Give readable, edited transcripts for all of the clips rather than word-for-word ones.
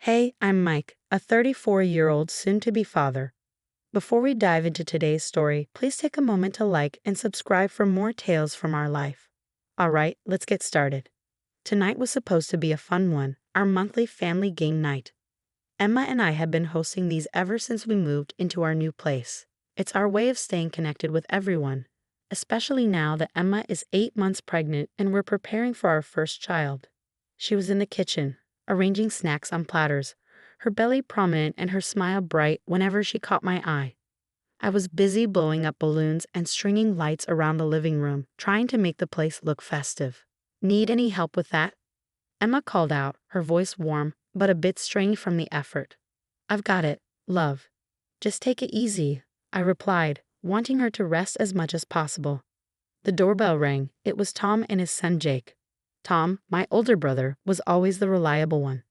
Hey, I'm Mike, a 34-year-old soon-to-be father. Before we dive into today's story, please take a moment to like and subscribe for more tales from our life. Alright, let's get started. Tonight was supposed to be a fun one, our monthly family game night. Emma and I have been hosting these ever since we moved into our new place. It's our way of staying connected with everyone, especially now that Emma is 8 months pregnant and we're preparing for our first child. She was in the kitchen, arranging snacks on platters, her belly prominent and her smile bright whenever she caught my eye. I was busy blowing up balloons and stringing lights around the living room, trying to make the place look festive. Need any help with that? Emma called out, her voice warm, but a bit strained from the effort. I've got it, love. Just take it easy, I replied, wanting her to rest as much as possible. The doorbell rang. It was Tom and his son Jake. Tom, my older brother, was always the reliable one.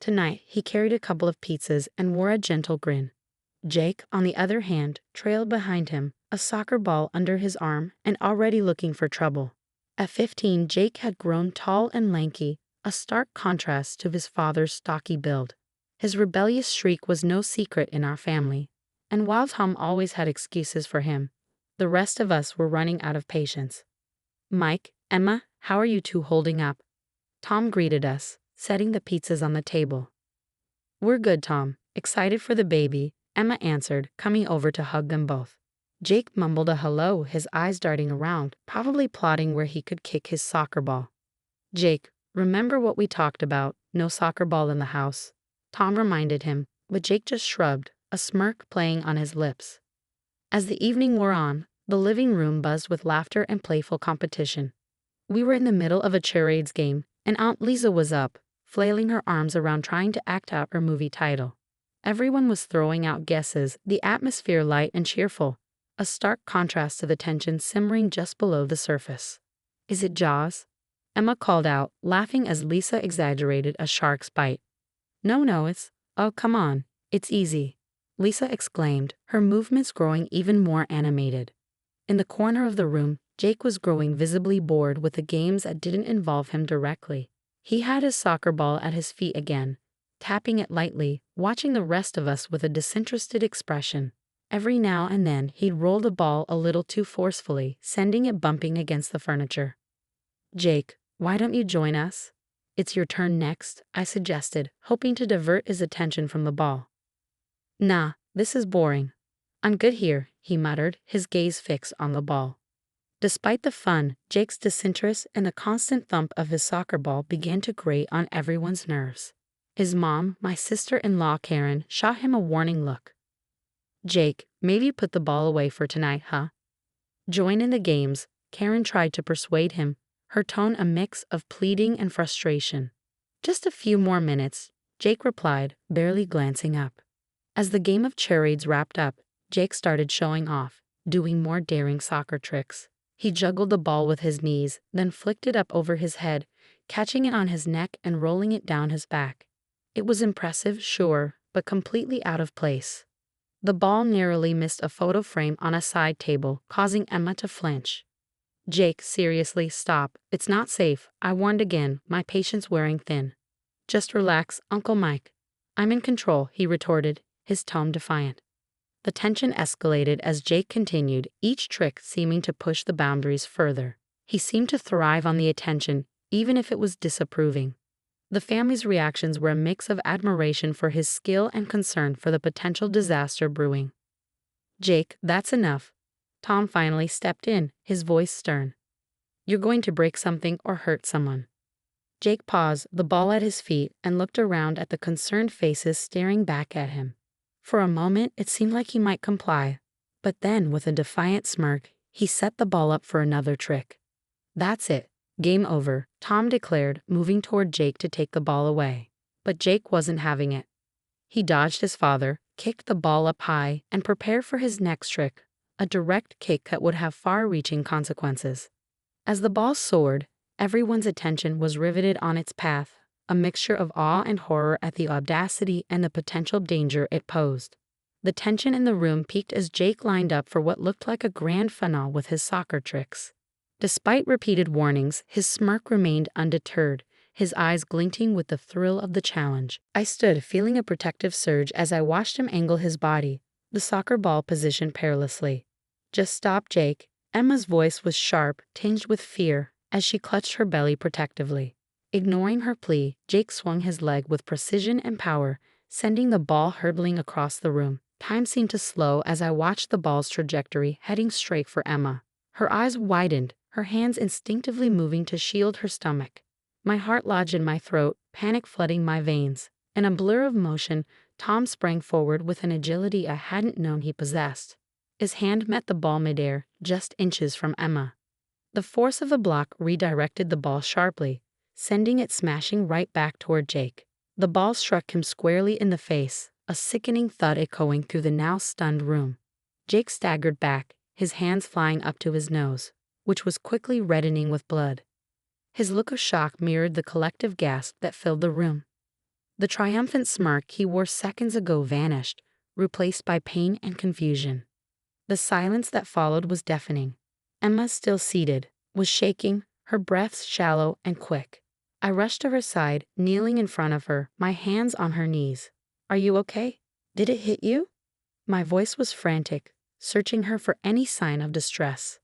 Tonight, he carried a couple of pizzas and wore a gentle grin. Jake, on the other hand, trailed behind him, a soccer ball under his arm and already looking for trouble. At 15, Jake had grown tall and lanky, a stark contrast to his father's stocky build. His rebellious shriek was no secret in our family, and while Tom always had excuses for him, the rest of us were running out of patience. Mike, Emma, how are you two holding up? Tom greeted us, setting the pizzas on the table. We're good, Tom. Excited for the baby, Emma answered, coming over to hug them both. Jake mumbled a hello, his eyes darting around, probably plotting where he could kick his soccer ball. Jake, remember what we talked about, no soccer ball in the house? Tom reminded him, but Jake just shrugged, a smirk playing on his lips. As the evening wore on, the living room buzzed with laughter and playful competition. We were in the middle of a charades game, and Aunt Lisa was up, flailing her arms around trying to act out her movie title. Everyone was throwing out guesses, the atmosphere light and cheerful, a stark contrast to the tension simmering just below the surface. Is it Jaws? Emma called out, laughing as Lisa exaggerated a shark's bite. No, oh, come on, it's easy, Lisa exclaimed, her movements growing even more animated. In the corner of the room, Jake was growing visibly bored with the games that didn't involve him directly. He had his soccer ball at his feet again, tapping it lightly, watching the rest of us with a disinterested expression. Every now and then he'd roll the ball a little too forcefully, sending it bumping against the furniture. Jake, why don't you join us? It's your turn next, I suggested, hoping to divert his attention from the ball. Nah, this is boring. I'm good here, he muttered, his gaze fixed on the ball. Despite the fun, Jake's disinterest and the constant thump of his soccer ball began to grate on everyone's nerves. His mom, my sister-in-law Karen, shot him a warning look. Jake, maybe put the ball away for tonight, huh? Join in the games, Karen tried to persuade him, her tone a mix of pleading and frustration. Just a few more minutes, Jake replied, barely glancing up. As the game of charades wrapped up, Jake started showing off, doing more daring soccer tricks. He juggled the ball with his knees, then flicked it up over his head, catching it on his neck and rolling it down his back. It was impressive, sure, but completely out of place. The ball narrowly missed a photo frame on a side table, causing Emma to flinch. Jake, seriously, stop. It's not safe. I warned again, my patience wearing thin. Just relax, Uncle Mike. I'm in control, he retorted, his tone defiant. The tension escalated as Jake continued, each trick seeming to push the boundaries further. He seemed to thrive on the attention, even if it was disapproving. The family's reactions were a mix of admiration for his skill and concern for the potential disaster brewing. Jake, that's enough. Tom finally stepped in, his voice stern. You're going to break something or hurt someone. Jake paused, the ball at his feet, and looked around at the concerned faces staring back at him. For a moment, it seemed like he might comply, but then, with a defiant smirk, he set the ball up for another trick. That's it. Game over, Tom declared, moving toward Jake to take the ball away. But Jake wasn't having it. He dodged his father, kicked the ball up high, and prepared for his next trick, a direct kick that would have far-reaching consequences. As the ball soared, everyone's attention was riveted on its path, a mixture of awe and horror at the audacity and the potential danger it posed. The tension in the room peaked as Jake lined up for what looked like a grand finale with his soccer tricks. Despite repeated warnings, his smirk remained undeterred, his eyes glinting with the thrill of the challenge. I stood, feeling a protective surge as I watched him angle his body, the soccer ball positioned perilously. "Just stop, Jake." Emma's voice was sharp, tinged with fear, as she clutched her belly protectively. Ignoring her plea, Jake swung his leg with precision and power, sending the ball hurtling across the room. Time seemed to slow as I watched the ball's trajectory heading straight for Emma. Her eyes widened, her hands instinctively moving to shield her stomach. My heart lodged in my throat, panic flooding my veins. In a blur of motion, Tom sprang forward with an agility I hadn't known he possessed. His hand met the ball midair, just inches from Emma. The force of the block redirected the ball sharply, sending it smashing right back toward Jake. The ball struck him squarely in the face, a sickening thud echoing through the now stunned room. Jake staggered back, his hands flying up to his nose, which was quickly reddening with blood. His look of shock mirrored the collective gasp that filled the room. The triumphant smirk he wore seconds ago vanished, replaced by pain and confusion. The silence that followed was deafening. Emma, still seated, was shaking, her breaths shallow and quick. I rushed to her side, kneeling in front of her, my hands on her knees. "Are you okay? Did it hit you?" My voice was frantic, searching her for any sign of distress.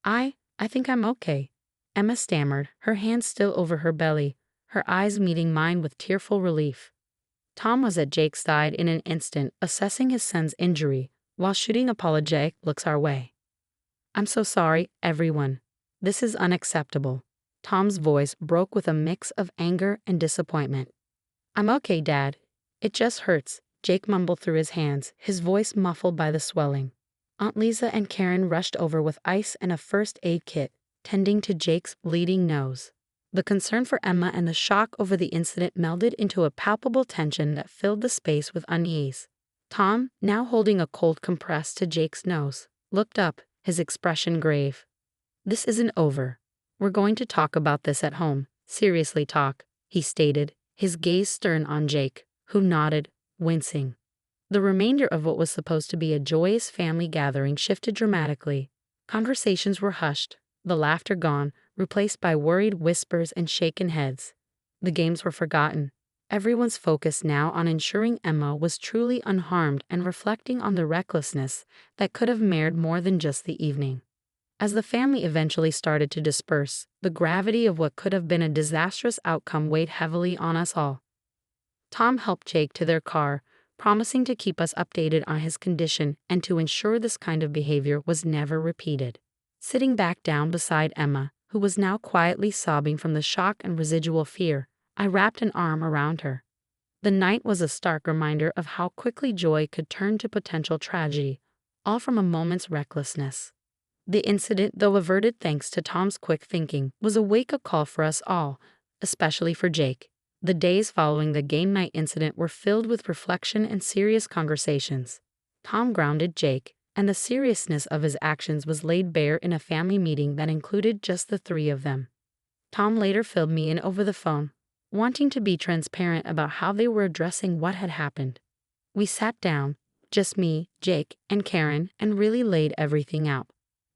I think I'm okay," Emma stammered, her hands still over her belly, her eyes meeting mine with tearful relief. Tom was at Jake's side in an instant, assessing his son's injury, while shooting apologetic looks our way. "I'm so sorry, everyone. This is unacceptable." Tom's voice broke with a mix of anger and disappointment. "I'm okay, Dad. It just hurts," Jake mumbled through his hands, his voice muffled by the swelling. Aunt Lisa and Karen rushed over with ice and a first aid kit, tending to Jake's bleeding nose. The concern for Emma and the shock over the incident melded into a palpable tension that filled the space with unease. Tom, now holding a cold compress to Jake's nose, looked up, his expression grave. "This isn't over. We're going to talk about this at home. Seriously talk," he stated, his gaze stern on Jake, who nodded, wincing. The remainder of what was supposed to be a joyous family gathering shifted dramatically. Conversations were hushed, the laughter gone, replaced by worried whispers and shaken heads. The games were forgotten, everyone's focus now on ensuring Emma was truly unharmed and reflecting on the recklessness that could have marred more than just the evening. As the family eventually started to disperse, the gravity of what could have been a disastrous outcome weighed heavily on us all. Tom helped Jake to their car, promising to keep us updated on his condition and to ensure this kind of behavior was never repeated. Sitting back down beside Emma, who was now quietly sobbing from the shock and residual fear, I wrapped an arm around her. The night was a stark reminder of how quickly joy could turn to potential tragedy, all from a moment's recklessness. The incident, though averted thanks to Tom's quick thinking, was a wake-up call for us all, especially for Jake. The days following the game night incident were filled with reflection and serious conversations. Tom grounded Jake, and the seriousness of his actions was laid bare in a family meeting that included just the three of them. Tom later filled me in over the phone, wanting to be transparent about how they were addressing what had happened. We sat down, just me, Jake, and Karen, and really laid everything out.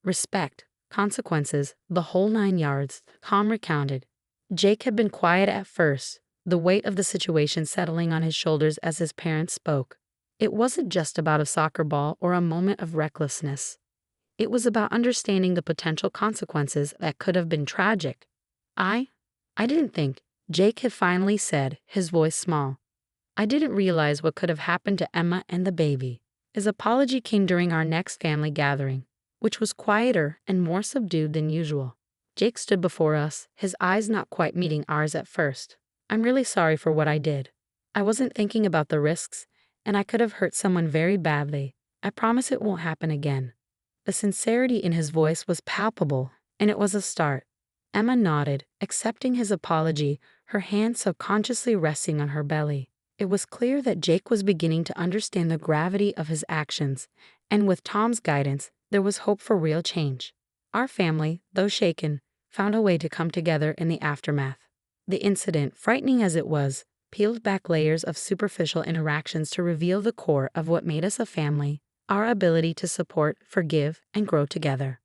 Respect, consequences, the whole 9 yards, Tom recounted. Jake had been quiet at first, the weight of the situation settling on his shoulders as his parents spoke. It wasn't just about a soccer ball or a moment of recklessness. It was about understanding the potential consequences that could have been tragic. I didn't think," Jake had finally said, his voice small. "I didn't realize what could have happened to Emma and the baby." His apology came during our next family gathering, which was quieter and more subdued than usual. Jake stood before us, his eyes not quite meeting ours at first. "I'm really sorry for what I did. I wasn't thinking about the risks, and I could have hurt someone very badly. I promise it won't happen again." The sincerity in his voice was palpable, and it was a start. Emma nodded, accepting his apology, her hand subconsciously resting on her belly. It was clear that Jake was beginning to understand the gravity of his actions, and with Tom's guidance, there was hope for real change. Our family, though shaken, found a way to come together in the aftermath. The incident, frightening as it was, peeled back layers of superficial interactions to reveal the core of what made us a family, our ability to support, forgive, and grow together.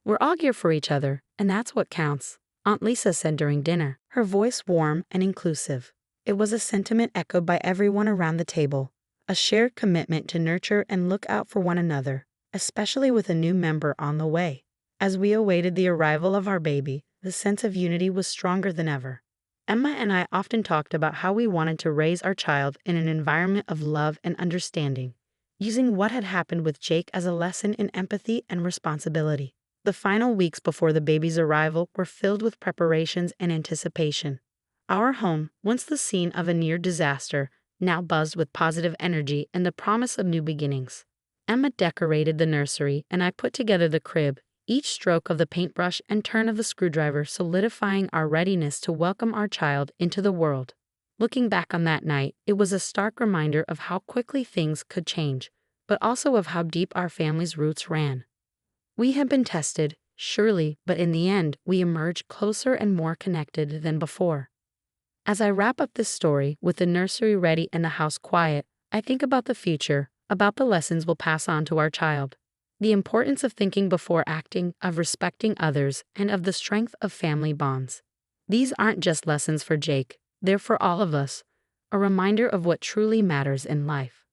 We're all here for each other, and that's what counts. Aunt Lisa said during dinner, her voice warm and inclusive. It was a sentiment echoed by everyone around the table, a shared commitment to nurture and look out for one another, especially with a new member on the way. As we awaited the arrival of our baby, the sense of unity was stronger than ever. Emma and I often talked about how we wanted to raise our child in an environment of love and understanding, using what had happened with Jake as a lesson in empathy and responsibility. The final weeks before the baby's arrival were filled with preparations and anticipation. Our home, once the scene of a near disaster, now buzzed with positive energy and the promise of new beginnings. Emma decorated the nursery, and I put together the crib, each stroke of the paintbrush and turn of the screwdriver solidifying our readiness to welcome our child into the world. Looking back on that night, it was a stark reminder of how quickly things could change, but also of how deep our family's roots ran. We had been tested, surely, but in the end, we emerged closer and more connected than before. As I wrap up this story, with the nursery ready and the house quiet, I think about the future, about the lessons we'll pass on to our child. The importance of thinking before acting, of respecting others, and of the strength of family bonds. These aren't just lessons for Jake, they're for all of us, a reminder of what truly matters in life.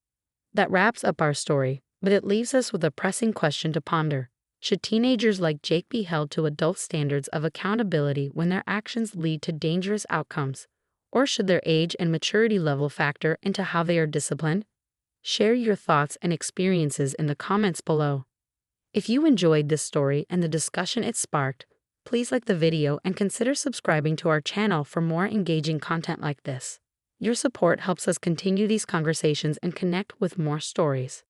That wraps up our story, but it leaves us with a pressing question to ponder. Should teenagers like Jake be held to adult standards of accountability when their actions lead to dangerous outcomes? Or should their age and maturity level factor into how they are disciplined? Share your thoughts and experiences in the comments below. If you enjoyed this story and the discussion it sparked, please like the video and consider subscribing to our channel for more engaging content like this. Your support helps us continue these conversations and connect with more stories.